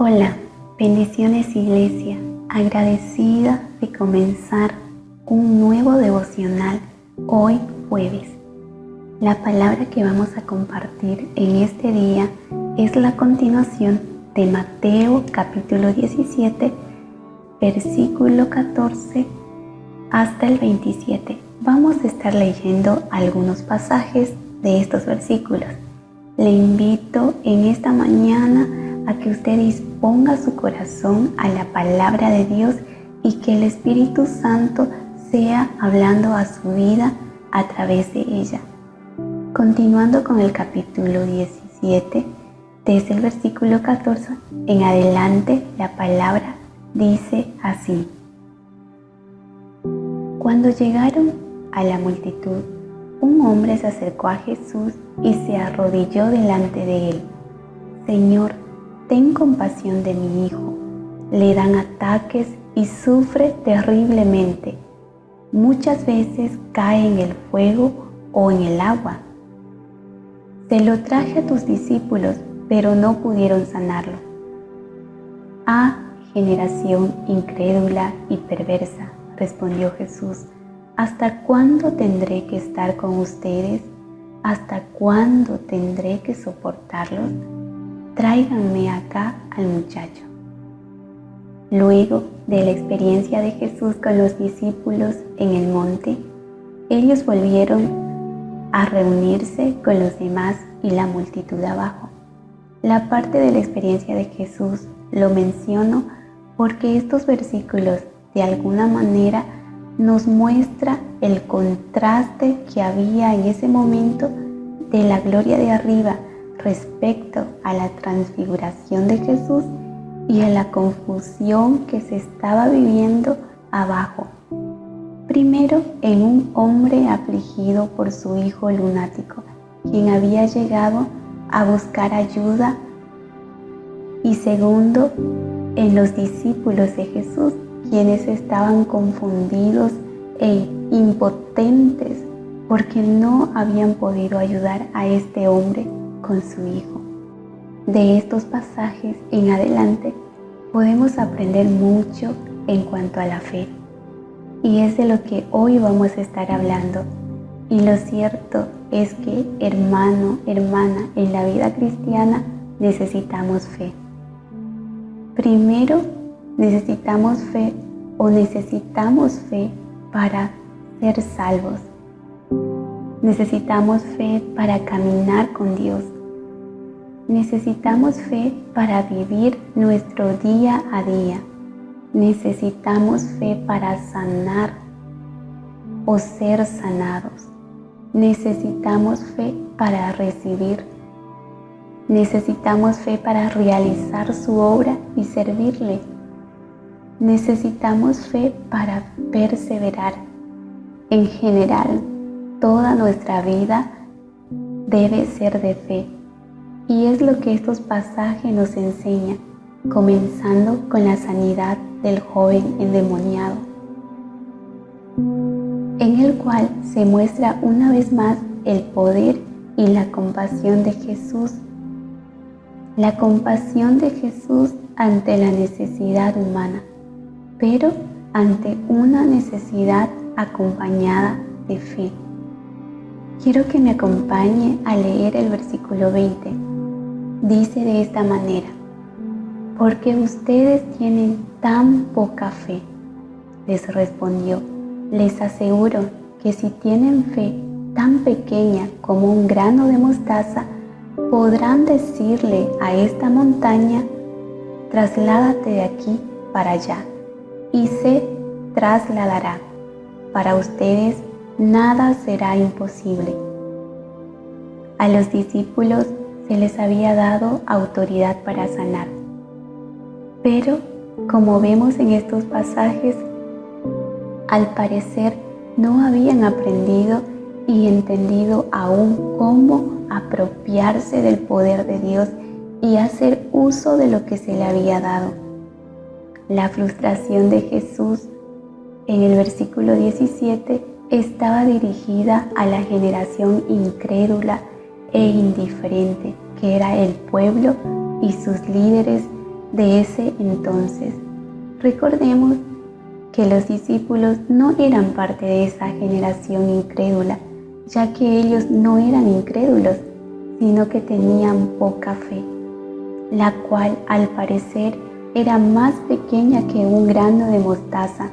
Hola, bendiciones Iglesia, agradecida de comenzar un nuevo devocional hoy jueves. La palabra que vamos a compartir en este día es la continuación de Mateo capítulo 17, versículo 14 hasta el 27. Vamos a estar leyendo algunos pasajes de estos versículos. Le invito en esta mañana a que usted disponga su corazón a la palabra de Dios y que el Espíritu Santo sea hablando a su vida a través de ella. Continuando con el capítulo 17, desde el versículo 14 en adelante, la palabra dice así: Cuando llegaron a la multitud, un hombre se acercó a Jesús y se arrodilló delante de él. Señor, ten compasión de mi hijo. Le dan ataques y sufre terriblemente. Muchas veces cae en el fuego o en el agua. Se lo traje a tus discípulos, pero no pudieron sanarlo. Ah, generación incrédula y perversa, respondió Jesús, ¿hasta cuándo tendré que estar con ustedes? ¿Hasta cuándo tendré que soportarlos? Tráiganme acá al muchacho. Luego de la experiencia de Jesús con los discípulos en el monte, ellos volvieron a reunirse con los demás y la multitud abajo. La parte de la experiencia de Jesús lo menciono porque estos versículos de alguna manera nos muestra el contraste que había en ese momento de la gloria de arriba respecto a la transfiguración de Jesús y a la confusión que se estaba viviendo abajo. Primero, en un hombre afligido por su hijo lunático, quien había llegado a buscar ayuda, y segundo, en los discípulos de Jesús, quienes estaban confundidos e impotentes porque no habían podido ayudar a este hombre con su hijo. De estos pasajes en adelante podemos aprender mucho en cuanto a la fe, y es de lo que hoy vamos a estar hablando. Y lo cierto es que, hermano, hermana, en la vida cristiana necesitamos fe. Primero, necesitamos fe para ser salvos. Necesitamos fe para caminar con Dios. Necesitamos fe para vivir nuestro día a día. Necesitamos fe para sanar o ser sanados. Necesitamos fe para recibir. Necesitamos fe para realizar su obra y servirle. Necesitamos fe para perseverar. En general, toda nuestra vida debe ser de fe. Y es lo que estos pasajes nos enseñan, comenzando con la sanidad del joven endemoniado, en el cual se muestra una vez más el poder y la compasión de Jesús. La compasión de Jesús ante la necesidad humana, pero ante una necesidad acompañada de fe. Quiero que me acompañe a leer el versículo 20. Dice de esta manera: porque ustedes tienen tan poca fe. Les respondió: les aseguro que si tienen fe tan pequeña como un grano de mostaza, podrán decirle a esta montaña: trasládate de aquí para allá, y se trasladará. Para ustedes nada será imposible. A los discípulos se les había dado autoridad para sanar, pero como vemos en estos pasajes, al parecer no habían aprendido y entendido aún cómo apropiarse del poder de Dios y hacer uso de lo que se le había dado. La frustración de Jesús en el versículo 17 estaba dirigida a la generación incrédula e indiferente que era el pueblo y sus líderes de ese entonces. Recordemos que los discípulos no eran parte de esa generación incrédula, ya que ellos no eran incrédulos, sino que tenían poca fe, la cual al parecer era más pequeña que un grano de mostaza.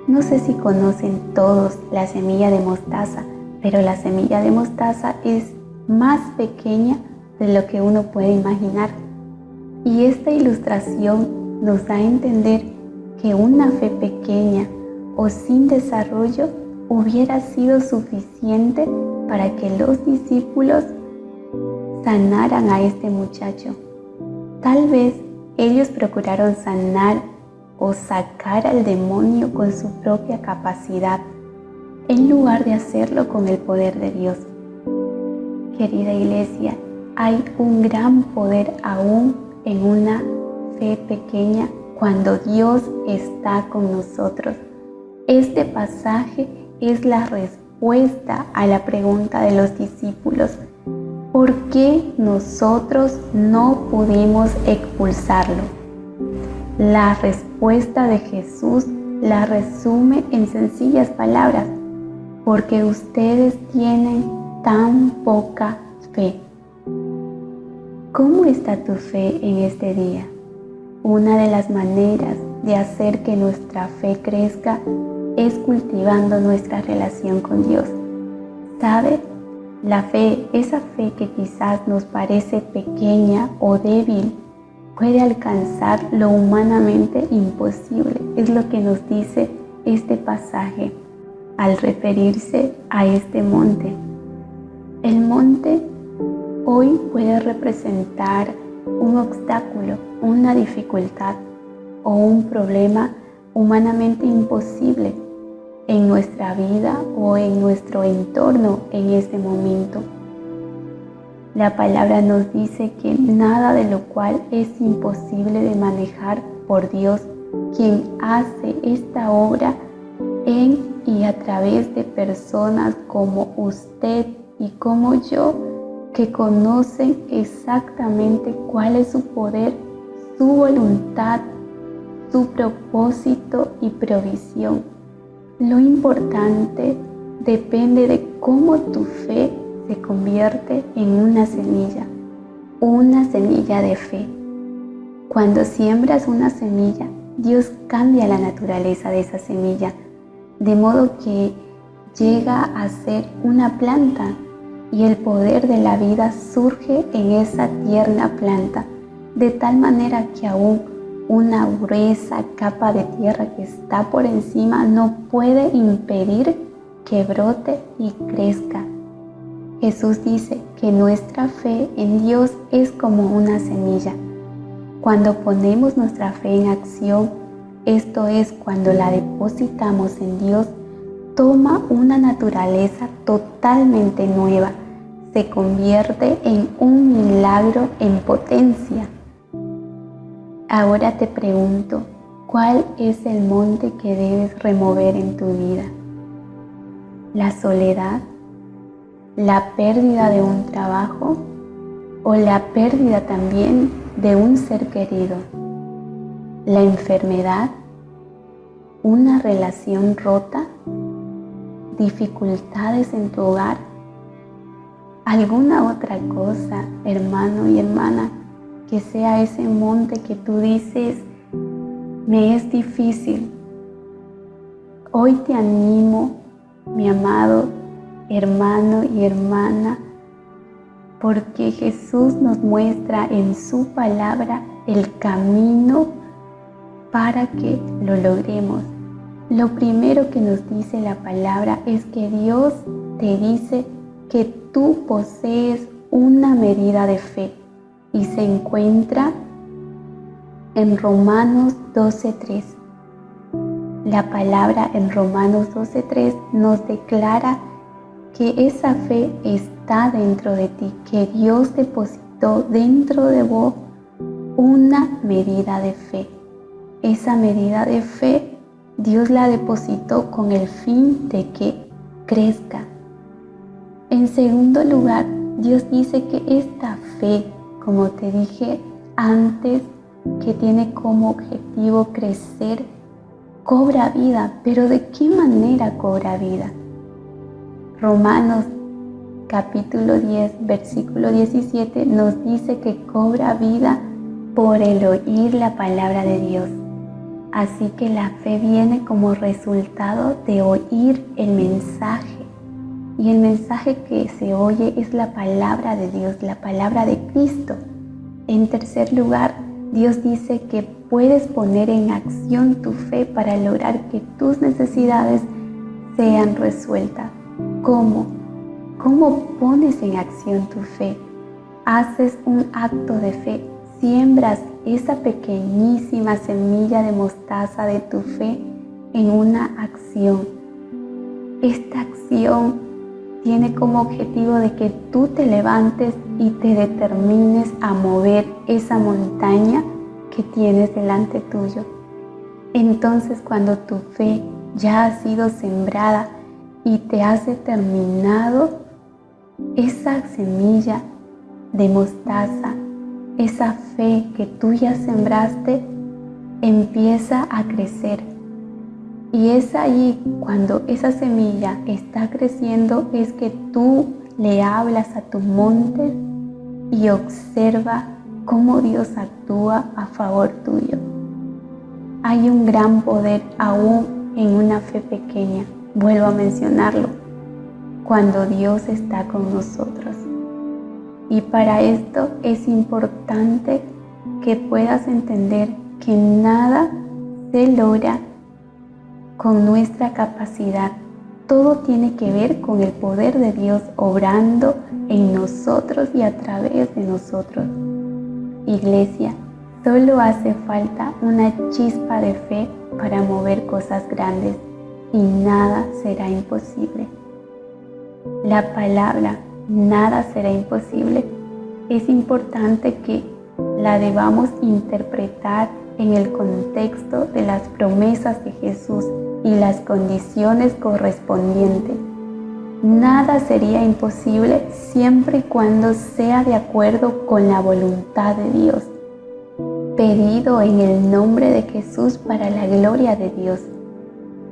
No sé si conocen todos la semilla de mostaza, pero la semilla de mostaza es más pequeña de lo que uno puede imaginar. Y esta ilustración nos da a entender que una fe pequeña o sin desarrollo hubiera sido suficiente para que los discípulos sanaran a este muchacho. Tal vez ellos procuraron sanar o sacar al demonio con su propia capacidad, en lugar de hacerlo con el poder de Dios. Querida iglesia, hay un gran poder aún en una fe pequeña cuando Dios está con nosotros. Este pasaje es la respuesta a la pregunta de los discípulos: ¿por qué nosotros no pudimos expulsarlo? La respuesta de Jesús la resume en sencillas palabras: porque ustedes tienen tan poca fe. ¿Cómo está tu fe en este día? Una de las maneras de hacer que nuestra fe crezca es cultivando nuestra relación con Dios. ¿Sabe? La fe, esa fe que quizás nos parece pequeña o débil, puede alcanzar lo humanamente imposible. Es lo que nos dice este pasaje al referirse a este monte. El monte hoy puede representar un obstáculo, una dificultad o un problema humanamente imposible en nuestra vida o en nuestro entorno en este momento. La palabra nos dice que nada de lo cual es imposible de manejar por Dios, quien hace esta obra en y a través de personas como usted y como yo, que conocen exactamente cuál es su poder, su voluntad, su propósito y provisión. Lo importante depende de cómo tu fe se convierte en una semilla de fe. Cuando siembras una semilla, Dios cambia la naturaleza de esa semilla, de modo que llega a ser una planta y el poder de la vida surge en esa tierna planta, de tal manera que aún una gruesa capa de tierra que está por encima no puede impedir que brote y crezca. Jesús dice que nuestra fe en Dios es como una semilla. Cuando ponemos nuestra fe en acción, esto es cuando la depositamos en Dios, toma una naturaleza totalmente nueva, se convierte en un milagro en potencia. Ahora te pregunto, ¿cuál es el monte que debes remover en tu vida? ¿La soledad? ¿La pérdida de un trabajo? ¿O la pérdida también de un ser querido? ¿La enfermedad? ¿Una relación rota? ¿Dificultades en tu hogar? ¿Alguna otra cosa, hermano y hermana, que sea ese monte que tú dices, me es difícil? Hoy te animo, mi amado hermano y hermana, porque Jesús nos muestra en su palabra el camino para que lo logremos. Lo primero que nos dice la palabra es que Dios te dice que tú posees una medida de fe y se encuentra en Romanos 12:3. La palabra en Romanos 12:3 nos declara que esa fe está dentro de ti, que Dios depositó dentro de vos una medida de fe. Esa medida de fe Dios la depositó con el fin de que crezca. En segundo lugar, Dios dice que esta fe, como te dije antes, que tiene como objetivo crecer, cobra vida. ¿Pero de qué manera cobra vida? Romanos capítulo 10, versículo 17 nos dice que cobra vida por el oír la palabra de Dios. Así que la fe viene como resultado de oír el mensaje. Y el mensaje que se oye es la palabra de Dios, la palabra de Cristo. En tercer lugar, Dios dice que puedes poner en acción tu fe para lograr que tus necesidades sean resueltas. ¿Cómo? ¿Cómo pones en acción tu fe? Haces un acto de fe, siembras esa pequeñísima semilla de mostaza de tu fe en una acción. Esta acción tiene como objetivo de que tú te levantes y te determines a mover esa montaña que tienes delante tuyo. Entonces, cuando tu fe ya ha sido sembrada y te has determinado, esa semilla de mostaza, esa fe que tú ya sembraste, empieza a crecer. Y es ahí cuando esa semilla está creciendo, es que tú le hablas a tu monte y observa cómo Dios actúa a favor tuyo. Hay un gran poder aún en una fe pequeña. Vuelvo a mencionarlo, cuando Dios está con nosotros. Y para esto es importante que puedas entender que nada se logra con nuestra capacidad. Todo tiene que ver con el poder de Dios obrando en nosotros y a través de nosotros. Iglesia, solo hace falta una chispa de fe para mover cosas grandes y nada será imposible. La palabra nada será imposible es importante que la debamos interpretar en el contexto de las promesas de Jesús y las condiciones correspondientes. Nada sería imposible siempre y cuando sea de acuerdo con la voluntad de Dios, pedido en el nombre de Jesús para la gloria de Dios.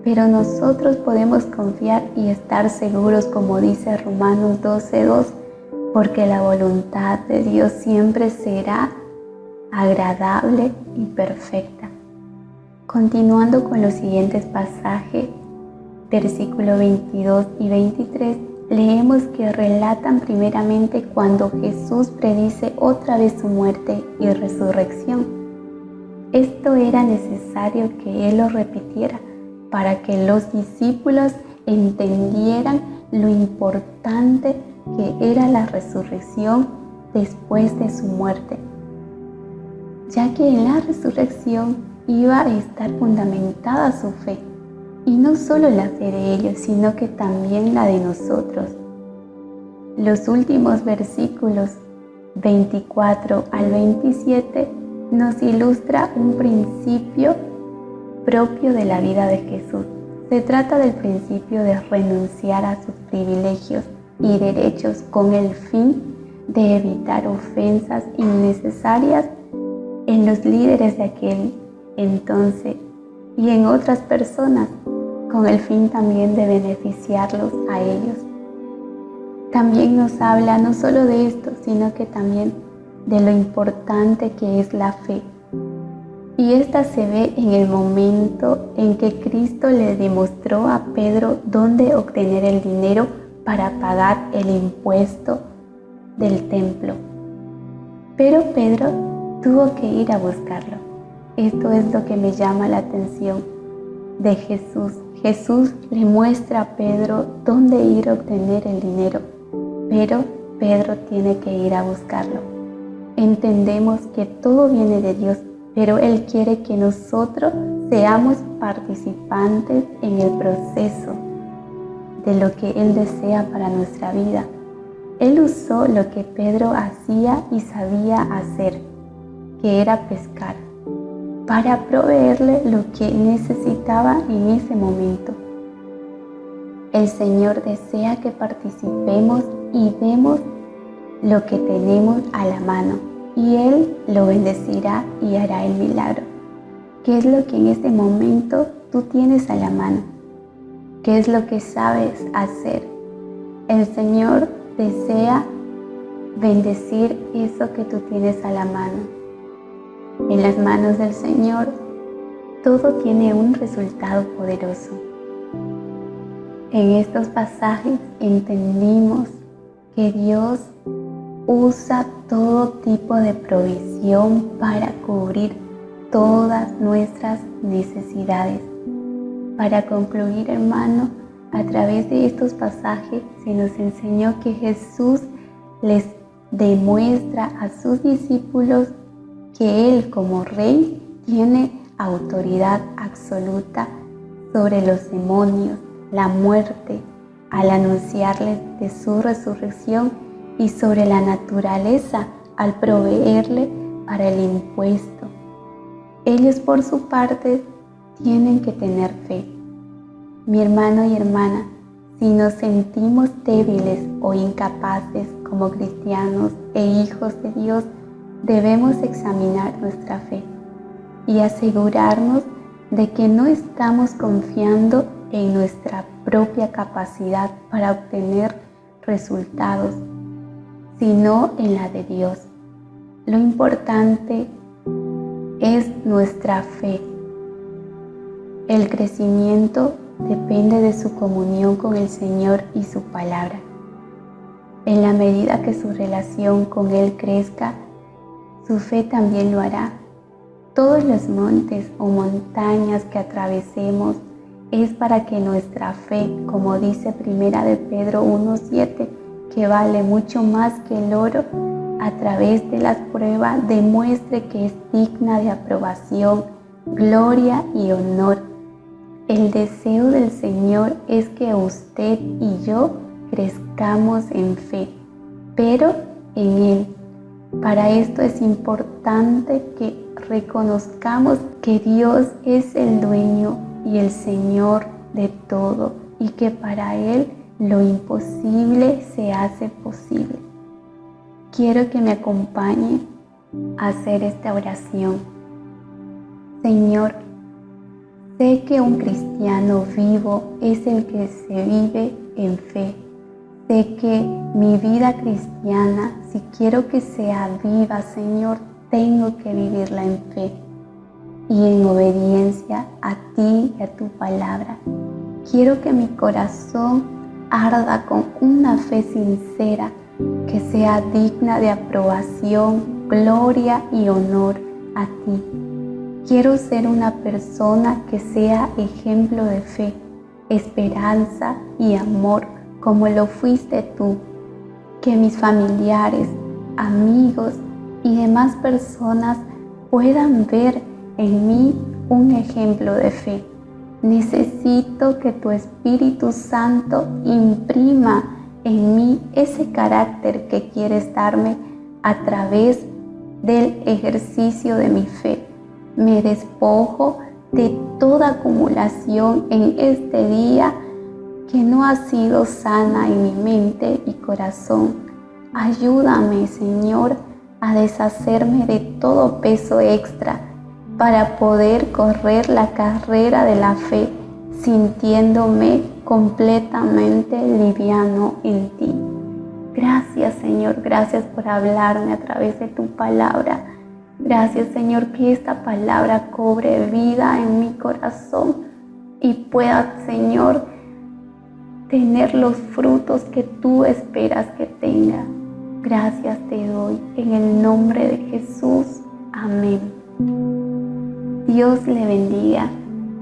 Pero nosotros podemos confiar y estar seguros, como dice Romanos 12:2, porque la voluntad de Dios siempre será agradable y perfecta. Continuando con los siguientes pasajes, versículos 22 y 23, leemos que relatan primeramente cuando Jesús predice otra vez su muerte y resurrección. Esto era necesario que Él lo repitiera para que los discípulos entendieran lo importante que era la resurrección después de su muerte, ya que en la resurrección iba a estar fundamentada su fe, y no solo la fe de ellos, sino que también la de nosotros. Los últimos versículos 24 al 27 nos ilustra un principio propio de la vida de Jesús. Se trata del principio de renunciar a sus privilegios y derechos con el fin de evitar ofensas innecesarias en los líderes de aquel entonces y en otras personas, con el fin también de beneficiarlos a ellos. También nos habla no solo de esto, sino que también de lo importante que es la fe. Y esta se ve en el momento en que Cristo le demostró a Pedro dónde obtener el dinero para pagar el impuesto del templo. Pero Pedro tuvo que ir a buscarlo. Esto es lo que me llama la atención de Jesús. Jesús le muestra a Pedro dónde ir a obtener el dinero, pero Pedro tiene que ir a buscarlo. Entendemos que todo viene de Dios, pero Él quiere que nosotros seamos participantes en el proceso de lo que Él desea para nuestra vida. Él usó lo que Pedro hacía y sabía hacer, que era pescar, para proveerle lo que necesitaba en ese momento. El Señor desea que participemos y demos lo que tenemos a la mano. y Él lo bendecirá y hará el milagro. ¿Qué es lo que en este momento tú tienes a la mano? ¿Qué es lo que sabes hacer? El Señor desea bendecir eso que tú tienes a la mano. En las manos del Señor todo tiene un resultado poderoso. En estos pasajes entendimos que Dios usa todo tipo de provisión para cubrir todas nuestras necesidades. Para concluir, hermano, a través de estos pasajes se nos enseñó que Jesús les demuestra a sus discípulos que Él como Rey tiene autoridad absoluta sobre los demonios, la muerte, al anunciarles de su resurrección y sobre la naturaleza al proveerle para el impuesto. Ellos por su parte tienen que tener fe. Mi hermano y hermana, si nos sentimos débiles o incapaces como cristianos e hijos de Dios, debemos examinar nuestra fe y asegurarnos de que no estamos confiando en nuestra propia capacidad para obtener resultados, sino en la de Dios. Lo importante es nuestra fe. El crecimiento depende de su comunión con el Señor y su palabra. En la medida que su relación con Él crezca, su fe también lo hará. Todos los montes o montañas que atravesemos es para que nuestra fe, como dice 1 de Pedro 1:7, que vale mucho más que el oro, a través de las pruebas demuestre que es digna de aprobación, gloria y honor. El deseo del Señor es que usted y yo crezcamos en fe, pero en Él. Para esto es importante que reconozcamos que Dios es el dueño y el Señor de todo y que para Él lo imposible se hace posible. Quiero que me acompañe a hacer esta oración. Señor, sé que un cristiano vivo es el que se vive en fe. Sé que mi vida cristiana, si quiero que sea viva, Señor, tengo que vivirla en fe y en obediencia a ti y a tu palabra. Quiero que mi corazón arda con una fe sincera que sea digna de aprobación, gloria y honor a ti. Quiero ser una persona que sea ejemplo de fe, esperanza y amor como lo fuiste tú. Que mis familiares, amigos y demás personas puedan ver en mí un ejemplo de fe. Necesito que tu Espíritu Santo imprima en mí ese carácter que quieres darme a través del ejercicio de mi fe. Me despojo de toda acumulación en este día que no ha sido sana en mi mente y corazón. Ayúdame, Señor, a deshacerme de todo peso extra para poder correr la carrera de la fe sintiéndome completamente liviano en ti. Gracias, Señor, gracias por hablarme a través de tu palabra. Gracias, Señor, que esta palabra cobre vida en mi corazón y pueda, Señor, tener los frutos que tú esperas que tenga. Gracias te doy en el nombre de Jesús. Amén. Dios le bendiga,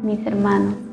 mis hermanos.